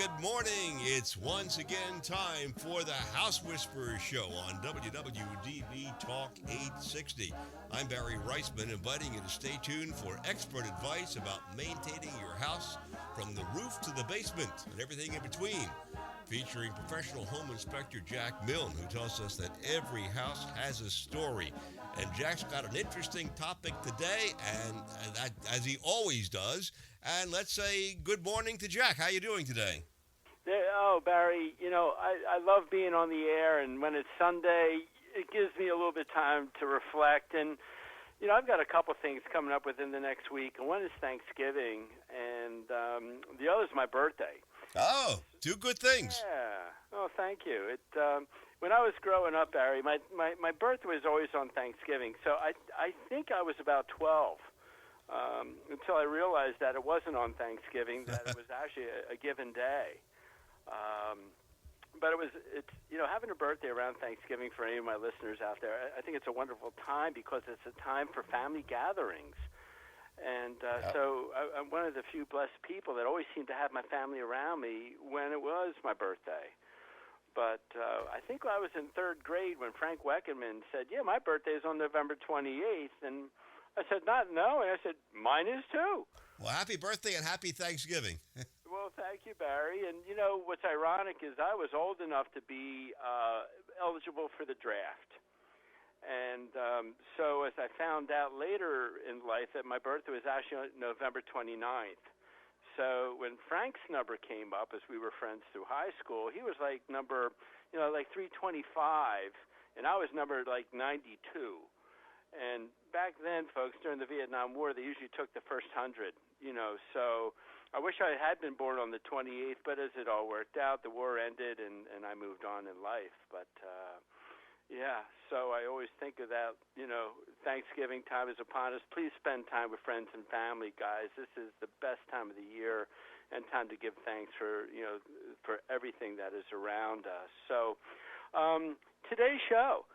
good morning. It's once again time for the House Whisperers Show on WWDB Talk 860. I'm Barry Reisman, inviting you to stay tuned for expert advice about maintaining your house from the roof to the basement and everything in between. Featuring professional home inspector Jack Milne, who tells us that every house has a story. And Jack's got an interesting topic today, and that, as he always does. And let's say good morning to Jack. How you doing today? Oh, Barry, I love being on the air, and when it's Sunday, it gives me a little bit of time to reflect. And, I've got a couple things coming up within the next week. And one is Thanksgiving, and the other is my birthday. Oh, two good things. Yeah. Oh, thank you. When I was growing up, Barry, my birthday was always on Thanksgiving. So I think I was about 12 until I realized that it wasn't on Thanksgiving, that it was actually a given day. But having a birthday around Thanksgiving for any of my listeners out there, I think it's a wonderful time because it's a time for family gatherings. And so I'm one of the few blessed people that always seem to have my family around me when it was my birthday. But I think I was in third grade when Frank Weckerman said, yeah, my birthday is on November 28th. And I said, no. And I said, mine is too. Well, happy birthday and happy Thanksgiving. Well, thank you, Barry. And, what's ironic is I was old enough to be eligible for the draft. And so as I found out later in life that my birthday was actually on November 29th. So when Frank's number came up, as we were friends through high school, he was like number, like 325, and I was number like 92. And back then, folks, during the Vietnam War, they usually took the first 100, so I wish I had been born on the 28th, but as it all worked out, the war ended, and I moved on in life. But, yeah, so I always think of that, Thanksgiving time is upon us. Please spend time with friends and family, guys. This is the best time of the year and time to give thanks for, for everything that is around us. So today's show,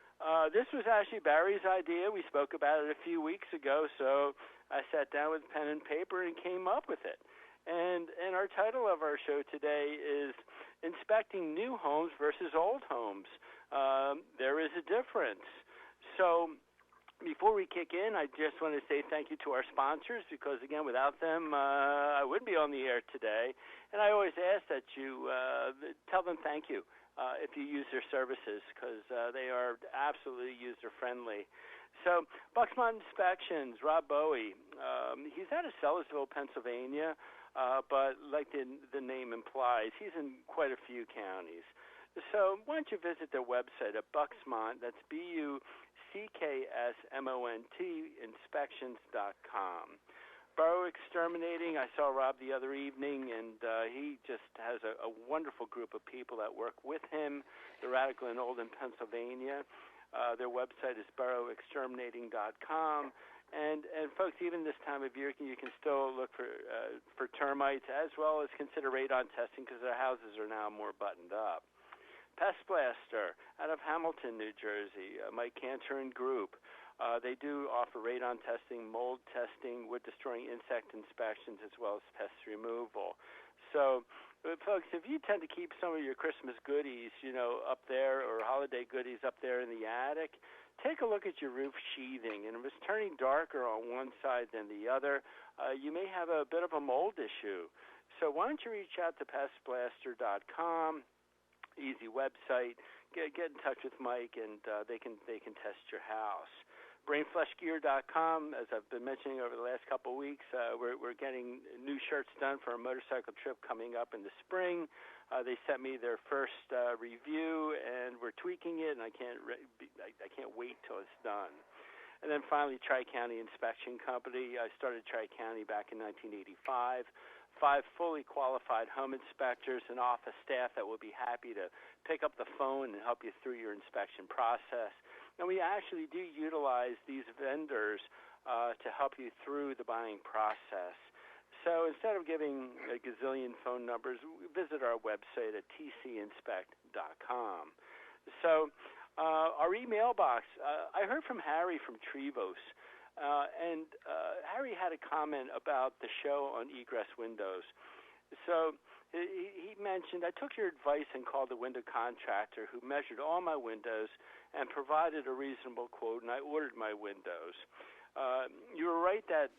this was actually Barry's idea. We spoke about it a few weeks ago, so I sat down with pen and paper and came up with it. And our title of our show today is Inspecting New Homes versus Old Homes. There is a difference. So before we kick in, I just want to say thank you to our sponsors because, again, without them, I wouldn't be on the air today. And I always ask that you tell them thank you if you use their services because they are absolutely user-friendly. So Bucksmont Inspections, Rob Bowie, he's out of Sellersville, Pennsylvania, but like the name implies, he's in quite a few counties. So why don't you visit their website at Bucksmont, that's BUCKSMONT, inspections.com. Borough Exterminating, I saw Rob the other evening, and he just has a wonderful group of people that work with him. They're radical in Oldham, Pennsylvania. Their website is boroughexterminating.com. And folks, even this time of year, you can still look for termites as well as consider radon testing because their houses are now more buttoned up. Pest Blaster out of Hamilton, New Jersey, Mike Cantor and Group. They do offer radon testing, mold testing, wood-destroying insect inspections, as well as pest removal. So, folks, if you tend to keep some of your Christmas goodies, up there, or holiday goodies up there in the attic, take a look at your roof sheathing. And if it's turning darker on one side than the other, you may have a bit of a mold issue. So why don't you reach out to pestblaster.com, easy website, get in touch with Mike, and they can test your house. BrainFleshGear.com, as I've been mentioning over the last couple of weeks, we're getting new shirts done for a motorcycle trip coming up in the spring. They sent me their first review, and we're tweaking it, and I can't wait till it's done. And then finally, Tri-County Inspection Company. I started Tri-County back in 1985. 5 fully qualified home inspectors and office staff that will be happy to pick up the phone and help you through your inspection process. And we actually do utilize these vendors to help you through the buying process. So instead of giving a gazillion phone numbers, visit our website at tcinspect.com. So our email box, I heard from Harry from Trevos. And Harry had a comment about the show on egress windows. So he mentioned, I took your advice and called the window contractor who measured all my windows and provided a reasonable quote, and I ordered my windows. You were right that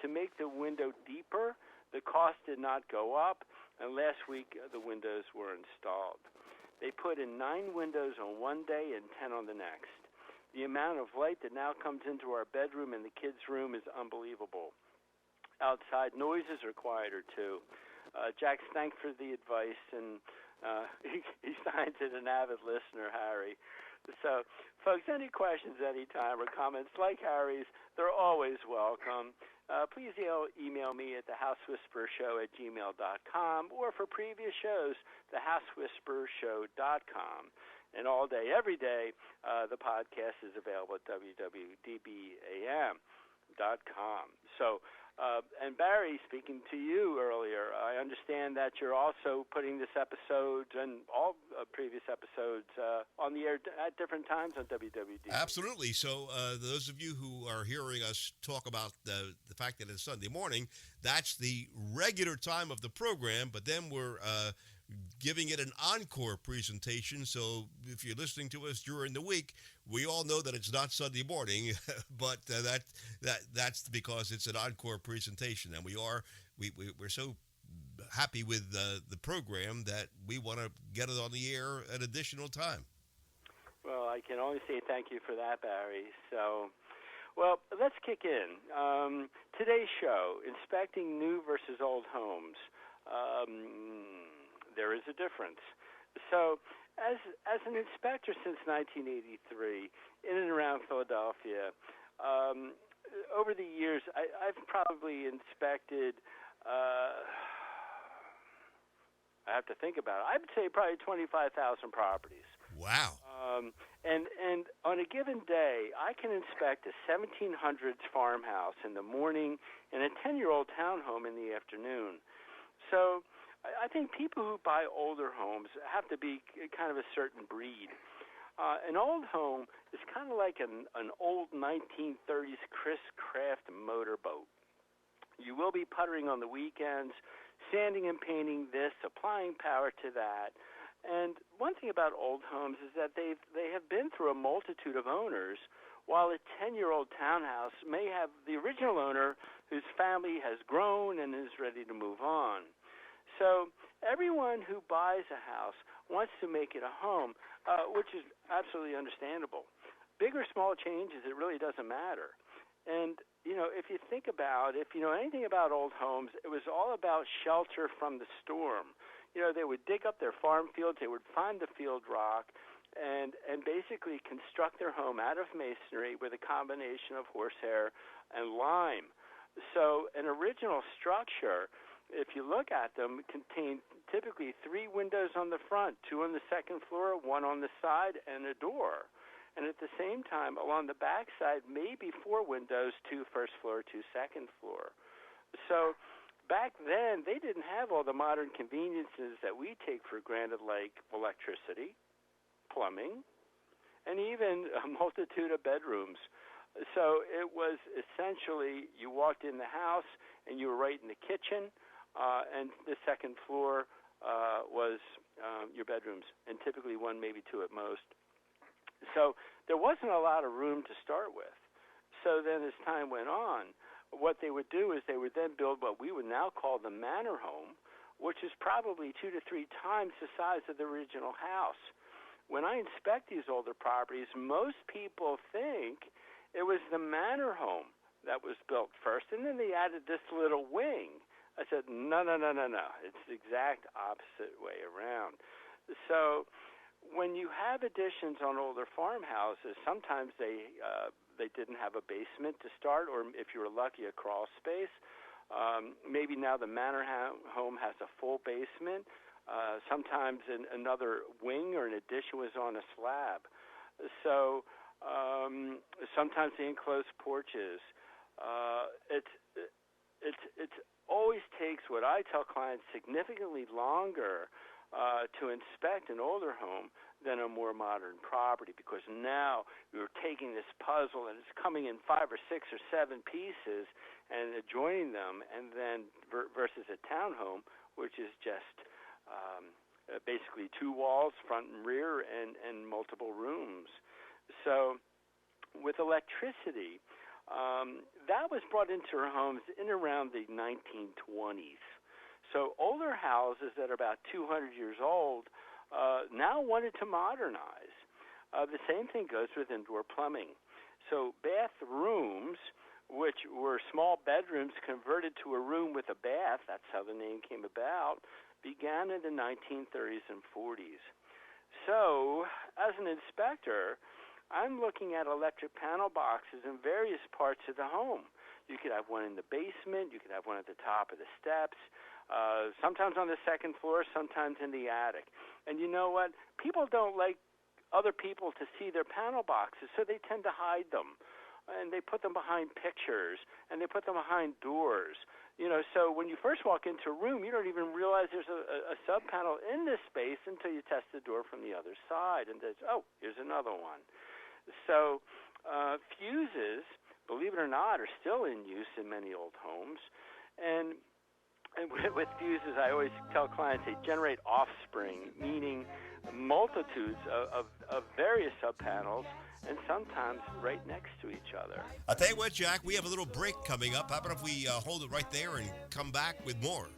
to make the window deeper, the cost did not go up, and last week the windows were installed. They put in 9 windows on one day and 10 on the next. The amount of light that now comes into our bedroom and the kids' room is unbelievable. Outside noises are quieter, too. Jack's thanked for the advice, and he signs it an avid listener, Harry. So, folks, any questions anytime or comments like Harry's, they're always welcome. Please email me at thehousewhisperershow@gmail.com, or for previous shows, thehousewhisperershow.com. And all day, every day, the podcast is available at www.dbam.com. So, and Barry, speaking to you earlier, I understand that you're also putting this episode and all previous episodes on the air at different times on WWD. Absolutely. So those of you who are hearing us talk about the fact that it's Sunday morning, that's the regular time of the program, but then we're giving it an encore presentation. So if you're listening to us during the week, we all know that it's not Sunday morning, but that's because it's an encore presentation, and we're so happy with the program that we want to get it on the air an additional time. Well, I can only say thank you for that, Barry. So, well, let's kick in. Today's show, inspecting new versus old homes. There is a difference. So, as an inspector since 1983 in and around Philadelphia, over the years, I've probably inspected, I have to think about it, I would say probably 25,000 properties. Wow. And on a given day, I can inspect a 1700s farmhouse in the morning and a 10-year-old townhome in the afternoon. So I think people who buy older homes have to be kind of a certain breed. An old home is kind of like an old 1930s Chris Craft motorboat. You will be puttering on the weekends, sanding and painting this, applying power to that. And one thing about old homes is that they have been through a multitude of owners, while a 10-year-old townhouse may have the original owner whose family has grown and is ready to move on. So everyone who buys a house wants to make it a home, which is absolutely understandable. Big or small changes, it really doesn't matter. And, if you think about, if you know anything about old homes, it was all about shelter from the storm. They would dig up their farm fields, they would find the field rock, and basically construct their home out of masonry with a combination of horsehair and lime. So an original structure, if you look at them, contained typically 3 windows on the front, 2 on the second floor, 1 on the side, and a door. And at the same time, along the back side, maybe 4 windows, 2 first floor, 2 second floor. So back then, they didn't have all the modern conveniences that we take for granted, like electricity, plumbing, and even a multitude of bedrooms. So it was essentially, you walked in the house and you were right in the kitchen, and the second floor was your bedrooms, and typically 1, maybe 2 at most. So there wasn't a lot of room to start with. So then as time went on, what they would do is they would then build what we would now call the manor home, which is probably 2 to 3 times the size of the original house. When I inspect these older properties, most people think it was the manor home that was built first, and then they added this little wing. I said, no. It's the exact opposite way around. So when you have additions on older farmhouses, sometimes they didn't have a basement to start, or if you were lucky, a crawl space. Maybe now the manor home has a full basement. Sometimes another wing or an addition was on a slab. So sometimes they enclose porches. It always takes what I tell clients significantly longer to inspect an older home than a more modern property, because now we're taking this puzzle and it's coming in 5 or 6 or 7 pieces and adjoining them, and then versus a townhome which is just basically two walls, front and rear, and multiple rooms. So with electricity, that was brought into our homes in around the 1920s. So older houses that are about 200 years old now wanted to modernize. The same thing goes with indoor plumbing. So bathrooms, which were small bedrooms converted to a room with a bath, that's how the name came about, began in the 1930s and 40s. So, as an inspector, I'm looking at electric panel boxes in various parts of the home. You could have one in the basement, you could have one at the top of the steps, sometimes on the second floor, sometimes in the attic. And you know what? People don't like other people to see their panel boxes, so they tend to hide them. And they put them behind pictures, and they put them behind doors. So when you first walk into a room, you don't even realize there's a sub-panel in this space until you test the door from the other side, and there's, here's another one. So fuses, believe it or not, are still in use in many old homes. And with fuses, I always tell clients they generate offspring, meaning multitudes of various sub-panels, and sometimes right next to each other. I'll tell you what, Jack, we have a little break coming up. How about if we hold it right there and come back with more?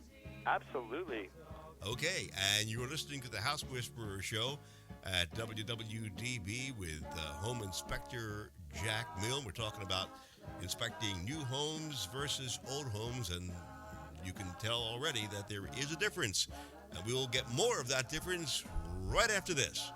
Absolutely. Okay, and you're listening to the House Whisperer Show at WWDB with Home Inspector Jack Milne. We're talking about inspecting new homes versus old homes, and you can tell already that there is a difference. And we'll get more of that difference right after this.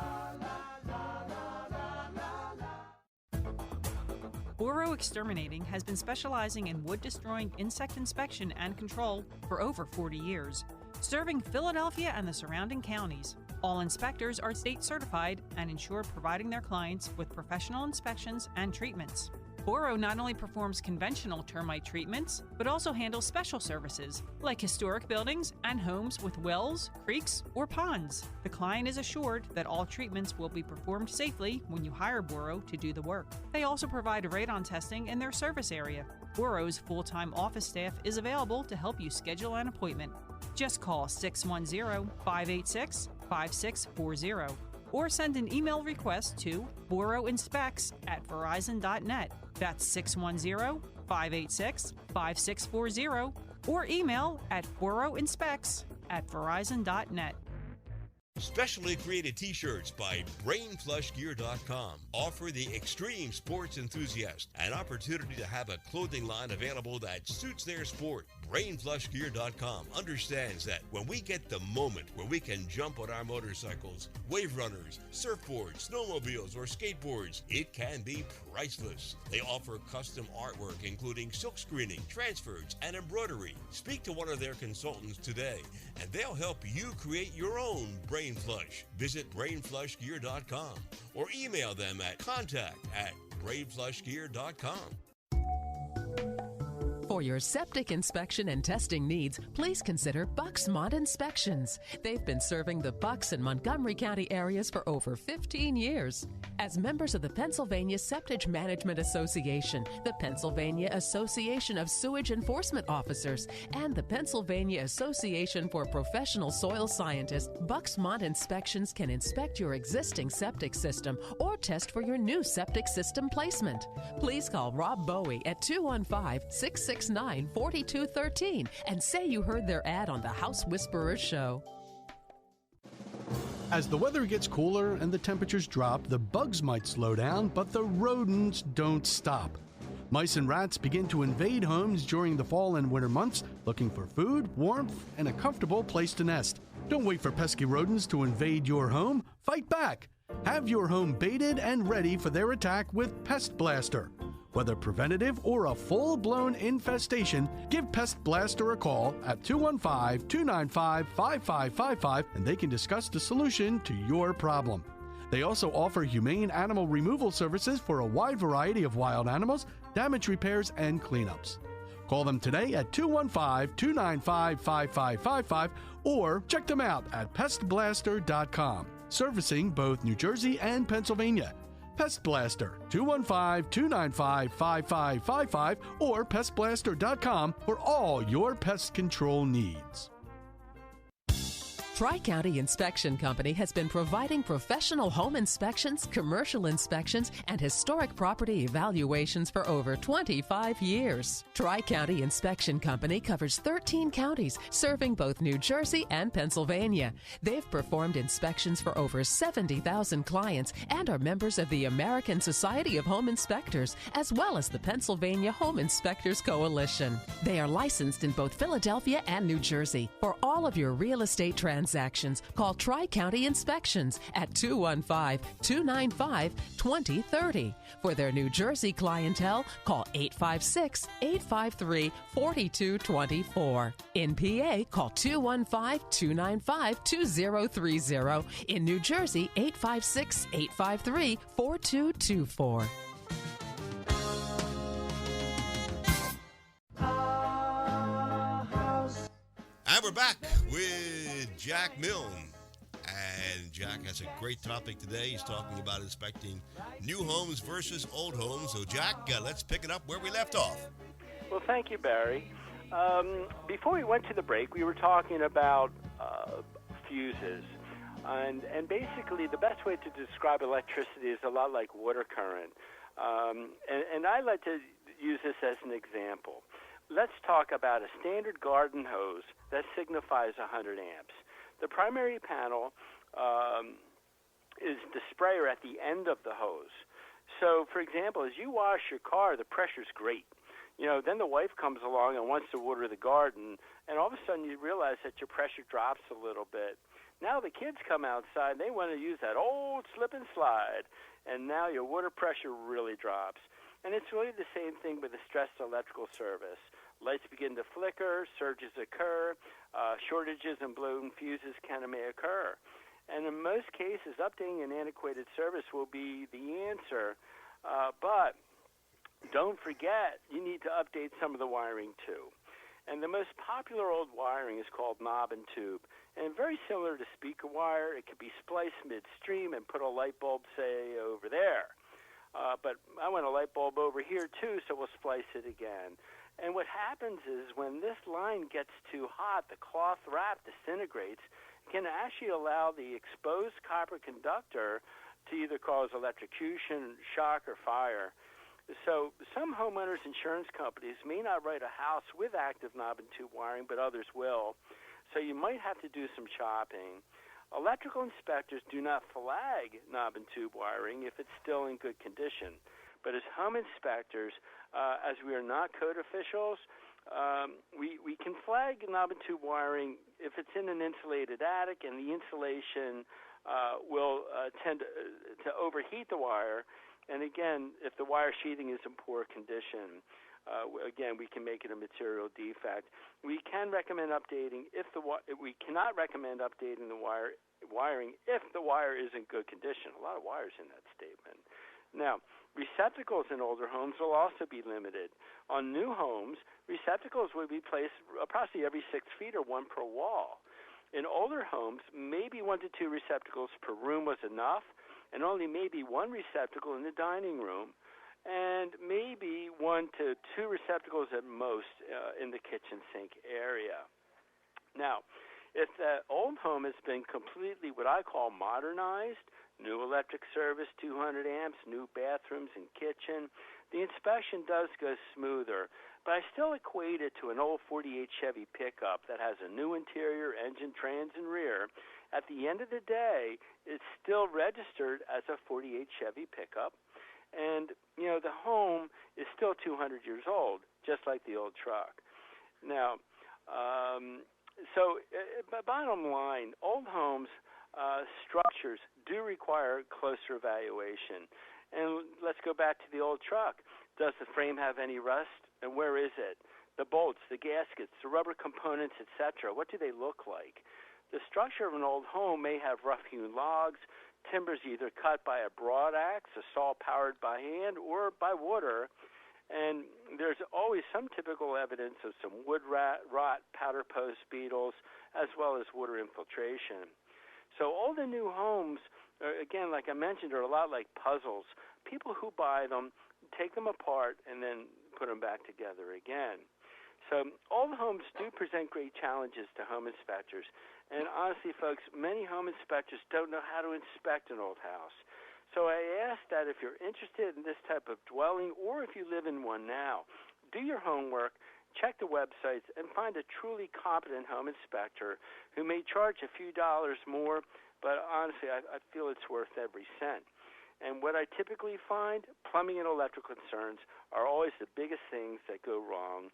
Boro Exterminating has been specializing in wood-destroying insect inspection and control for over 40 years, serving Philadelphia and the surrounding counties. All inspectors are state certified and ensure providing their clients with professional inspections and treatments. Boro not only performs conventional termite treatments, but also handles special services like historic buildings and homes with wells, creeks, or ponds. The client is assured that all treatments will be performed safely when you hire Boro to do the work. They also provide radon testing in their service area. Boro's full-time office staff is available to help you schedule an appointment. Just call 610-586-5640 or send an email request to boroinspects@verizon.net. That's 610-586-5640 or email at boroinspects@verizon.net. Specially created t-shirts by BrainFlushGear.com offer the extreme sports enthusiast an opportunity to have a clothing line available that suits their sport. BrainFlushGear.com understands that when we get the moment where we can jump on our motorcycles, wave runners, surfboards, snowmobiles, or skateboards, it can be priceless. They offer custom artwork including silk screening, transfers, and embroidery. Speak to one of their consultants today, and they'll help you create your own Brain Flush. Visit BrainFlushGear.com or email them at contact@BrainFlushGear.com. For your septic inspection and testing needs, please consider Bucksmont Inspections. They've been serving the Bucks and Montgomery County areas for over 15 years. As members of the Pennsylvania Septic Management Association, the Pennsylvania Association of Sewage Enforcement Officers, and the Pennsylvania Association for Professional Soil Scientists, Bucksmont Inspections can inspect your existing septic system or test for your new septic system placement. Please call Rob Bowie at 215-669-4213 and say you heard their ad on the House Whisperer Show. As the weather gets cooler and the temperatures drop, the bugs might slow down, but the rodents don't stop. Mice and rats begin to invade homes during the fall and winter months, looking for food, warmth, and a comfortable place to nest. Don't wait for pesky rodents to invade your home. Fight back. Have your home baited and ready for their attack with Pest Blaster. Whether preventative or a full-blown infestation, give Pest Blaster a call at 215-295-5555 and they can discuss the solution to your problem. They also offer humane animal removal services for a wide variety of wild animals, damage repairs, and cleanups. Call them today at 215-295-5555 or check them out at pestblaster.com, servicing both New Jersey and Pennsylvania. Pest Blaster, 215-295-5555 or pestblaster.com for all your pest control needs. Tri-County Inspection Company has been providing professional home inspections, commercial inspections, and historic property evaluations for over 25 years. Tri-County Inspection Company covers 13 counties, serving both New Jersey and Pennsylvania. They've performed inspections for over 70,000 clients and are members of the American Society of Home Inspectors, as well as the Pennsylvania Home Inspectors Coalition. They are licensed in both Philadelphia and New Jersey. For all of your real estate transactions, call Tri-County Inspections at 215-295-2030. For their New Jersey clientele, call 856-853-4224. In PA, call 215-295-2030. In New Jersey, 856-853-4224. And we're back with Jack Milne. And Jack has a great topic today. He's talking about inspecting new homes versus old homes. So, Jack, let's pick it up where we left off. Well, thank you, Barry. Before we went to the break, we were talking about fuses. And basically, the best way to describe electricity is a lot like water current. And I like to use this as an example. Let's talk about a standard garden hose that signifies 100 amps. The primary panel is the sprayer at the end of the hose. So, for example, as you wash your car, the pressure's great. Then the wife comes along and wants to water the garden, and all of a sudden you realize that your pressure drops a little bit. Now the kids come outside, and they want to use that old slip and slide, and now your water pressure really drops. And it's really the same thing with a stressed electrical service. Lights begin to flicker, surges occur, shortages and blown fuses may occur. And in most cases, updating an antiquated service will be the answer. But don't forget, you need to update some of the wiring too. And the most popular old wiring is called knob and tube. And very similar to speaker wire, it could be spliced midstream and put a light bulb, say, over there. But I want a light bulb over here too, so we'll splice it again. And what happens is when this line gets too hot, the cloth wrap disintegrates. It can actually allow the exposed copper conductor to either cause electrocution, shock, or fire. So some homeowners' insurance companies may not write a house with active knob and tube wiring, but others will. So you might have to do some shopping. Electrical inspectors do not flag knob and tube wiring if it's still in good condition. But as home inspectors, as we are not code officials, we can flag knob and tube wiring if it's in an insulated attic and the insulation will tend to overheat the wire. And again, if the wire sheathing is in poor condition, again, we can make it a material defect. We can recommend updating we cannot recommend updating the wiring if the wire is in good condition. A lot of wires in that statement. Now, receptacles in older homes will also be limited. On new homes, receptacles will be placed approximately every 6 feet or one per wall. In older homes, maybe 1 to 2 receptacles per room was enough, and only maybe 1 receptacle in the dining room, and maybe 1 to 2 receptacles at most in the kitchen sink area. Now, if the old home has been completely what I call modernized, new electric service, 200 amps, new bathrooms and kitchen, the inspection does go smoother, but I still equate it to an old 48 Chevy pickup that has a new interior, engine, trans, and rear. At the end of the day, it's still registered as a 48 Chevy pickup, and, the home is still 200 years old, just like the old truck. Now, bottom line, old homes, structures do require closer evaluation. And let's go back to the old truck. Does the frame have any rust? And where is it? The bolts, the gaskets, the rubber components, etc. What do they look like? The structure of an old home may have rough-hewn logs, timbers either cut by a broad axe, a saw powered by hand, or by water. And there's always some typical evidence of some wood rot, powder post beetles, as well as water infiltration. So old and new homes, again, like I mentioned, are a lot like puzzles. People who buy them take them apart and then put them back together again. So all the homes do present great challenges to home inspectors. And honestly, folks, many home inspectors don't know how to inspect an old house. So I ask that if you're interested in this type of dwelling, or if you live in one now, do your homework, check the websites, and find a truly competent home inspector who may charge a few dollars more, but honestly, I feel it's worth every cent. And what I typically find, plumbing and electrical concerns are always the biggest things that go wrong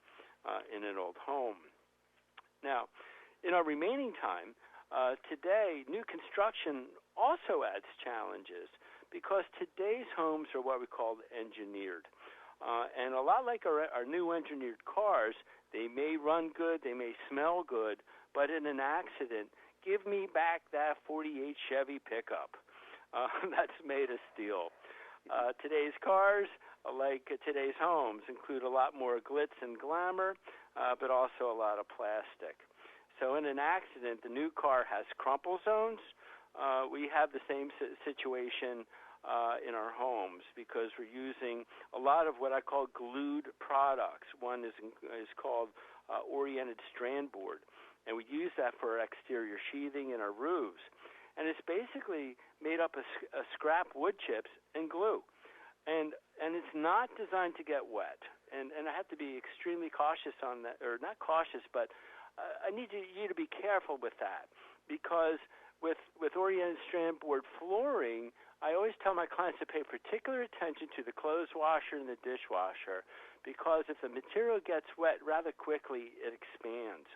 in an old home. Now, in our remaining time, today, new construction also adds challenges because today's homes are what we call engineered. And a lot like our new engineered cars, they may run good, they may smell good, but in an accident, give me back that 48 Chevy pickup that's made of steel. Today's cars, like today's homes, include a lot more glitz and glamour, but also a lot of plastic. So in an accident, the new car has crumple zones. We have the same situation in our homes because we're using a lot of what I call glued products. One is called oriented strand board, and we use that for our exterior sheathing in our roofs. And it's basically made up of scrap wood chips and glue. And it's not designed to get wet. And I have to be extremely cautious on that, or not cautious, but I need you to be careful with that, because with oriented strand board flooring, I always tell my clients to pay particular attention to the clothes washer and the dishwasher, because if the material gets wet rather quickly, it expands.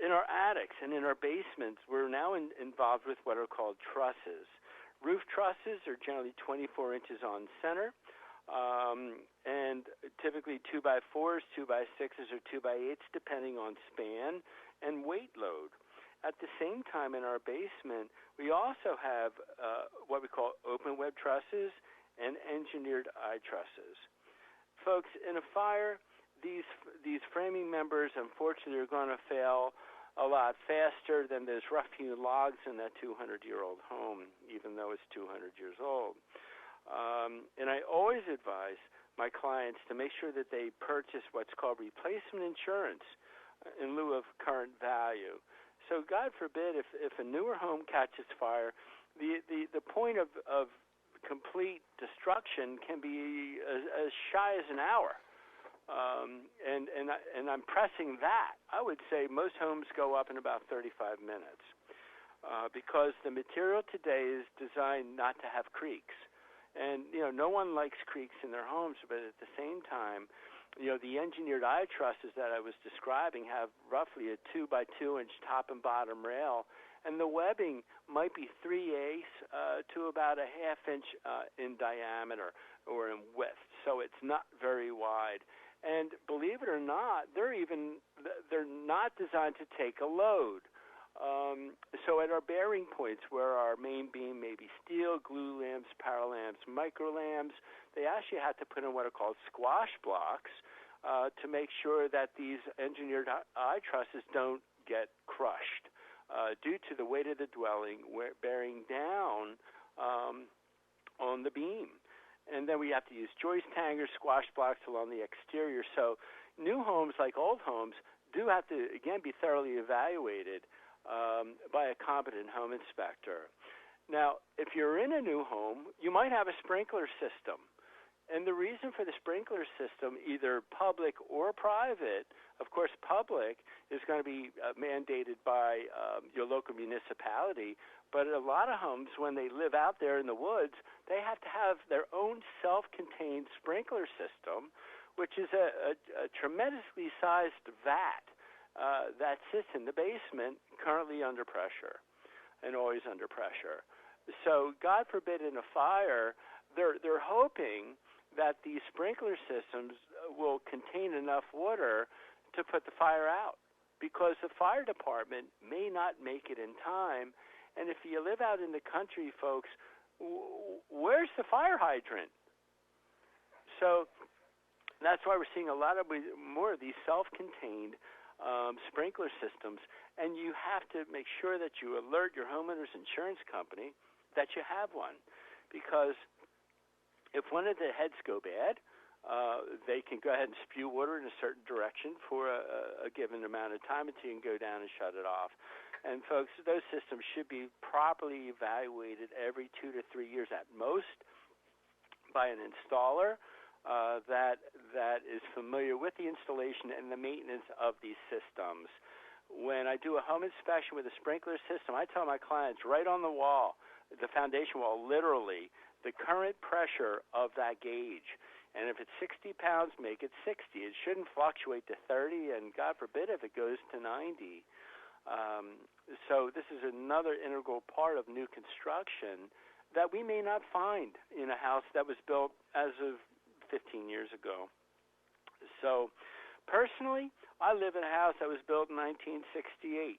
In our attics and in our basements, we're now involved with what are called trusses. Roof trusses are generally 24 inches on center, and typically 2x4s, 2x6s, or 2x8s, depending on span and weight load. At the same time, in our basement, we also have what we call open web trusses and engineered eye trusses. Folks, in a fire, these framing members, unfortunately, are going to fail a lot faster than those rough-hewn logs in that 200-year-old home, even though it's 200 years old. And I always advise my clients to make sure that they purchase what's called replacement insurance in lieu of current value. So God forbid if a newer home catches fire, the point of complete destruction can be as shy as an hour. And I'm pressing that. I would say most homes go up in about 35 minutes because the material today is designed not to have creaks. And, no one likes creaks in their homes, but at the same time, the engineered eye trusses that I was describing have roughly a 2x2-inch top and bottom rail, and the webbing might be 3/8 to about a half-inch in diameter or in width, so it's not very wide. And believe it or not, they're not designed to take a load. So at our bearing points where our main beam may be steel, glue lamps, power lamps, micro lamps, they actually have to put in what are called squash blocks to make sure that these engineered eye trusses don't get crushed due to the weight of the dwelling bearing down on the beam. And then we have to use joist hangers, squash blocks along the exterior. So new homes, like old homes, do have to, again, be thoroughly evaluated by a competent home inspector. Now, if you're in a new home, you might have a sprinkler system. And the reason for the sprinkler system, either public or private, of course, public is going to be mandated by your local municipality. But a lot of homes, when they live out there in the woods, they have to have their own self-contained sprinkler system, which is a tremendously sized vat that sits in the basement, currently under pressure and always under pressure. So God forbid in a fire, they're hoping that these sprinkler systems will contain enough water to put the fire out, because the fire department may not make it in time. And if you live out in the country, folks, where's the fire hydrant? So that's why we're seeing a lot of more of these self-contained sprinkler systems. And you have to make sure that you alert your homeowner's insurance company that you have one, because if one of the heads go bad, they can go ahead and spew water in a certain direction for a given amount of time until you can go down and shut it off. And folks, those systems should be properly evaluated every 2 to 3 years at most by an installer that is familiar with the installation and the maintenance of these systems. When I do a home inspection with a sprinkler system, I tell my clients right on the wall, the foundation wall, literally, the current pressure of that gauge. And if it's 60 pounds, make it 60. It shouldn't fluctuate to 30, and God forbid if it goes to 90. So this is another integral part of new construction that we may not find in a house that was built as of 15 years ago. So personally, I live in a house that was built in 1968.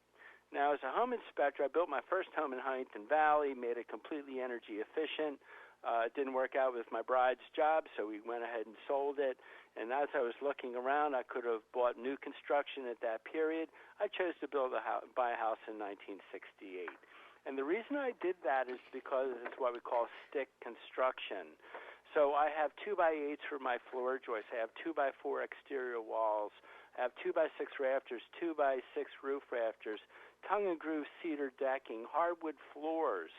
Now, as a home inspector, I built my first home in Huntington Valley, made it completely energy efficient. It didn't work out with my bride's job, so we went ahead and sold it. And as I was looking around, I could have bought new construction at that period. I chose to buy a house in 1968. And the reason I did that is because it's what we call stick construction. So I have 2x8s for my floor joists. I have 2x4 exterior walls. I have 2x6 rafters, 2x6 roof rafters, tongue and groove cedar decking, hardwood floors.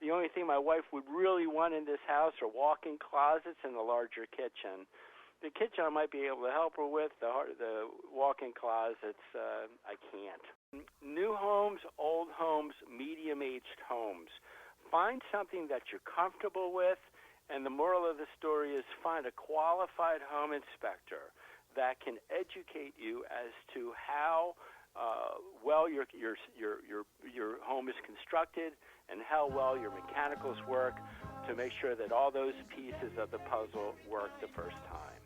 The only thing my wife would really want in this house are walk-in closets and a larger kitchen. The kitchen I might be able to help her with. The walk-in closets, I can't. New homes, old homes, medium-aged homes. Find something that you're comfortable with, and the moral of the story is find a qualified home inspector that can educate you as to how well your home is constructed and how well your mechanicals work to make sure that all those pieces of the puzzle work the first time.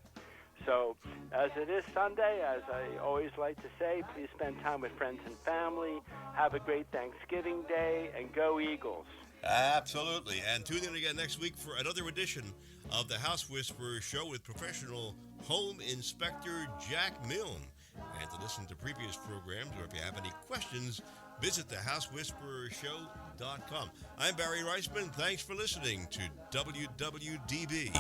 So as it is Sunday, as I always like to say, please spend time with friends and family. Have a great Thanksgiving Day, and go Eagles. Absolutely. And tune in again next week for another edition of the House Whisperer Show with professional home inspector Jack Milne. And to listen to previous programs, or if you have any questions, visit thehousewhisperershow.com. I'm Barry Reisman. Thanks for listening to WWDB.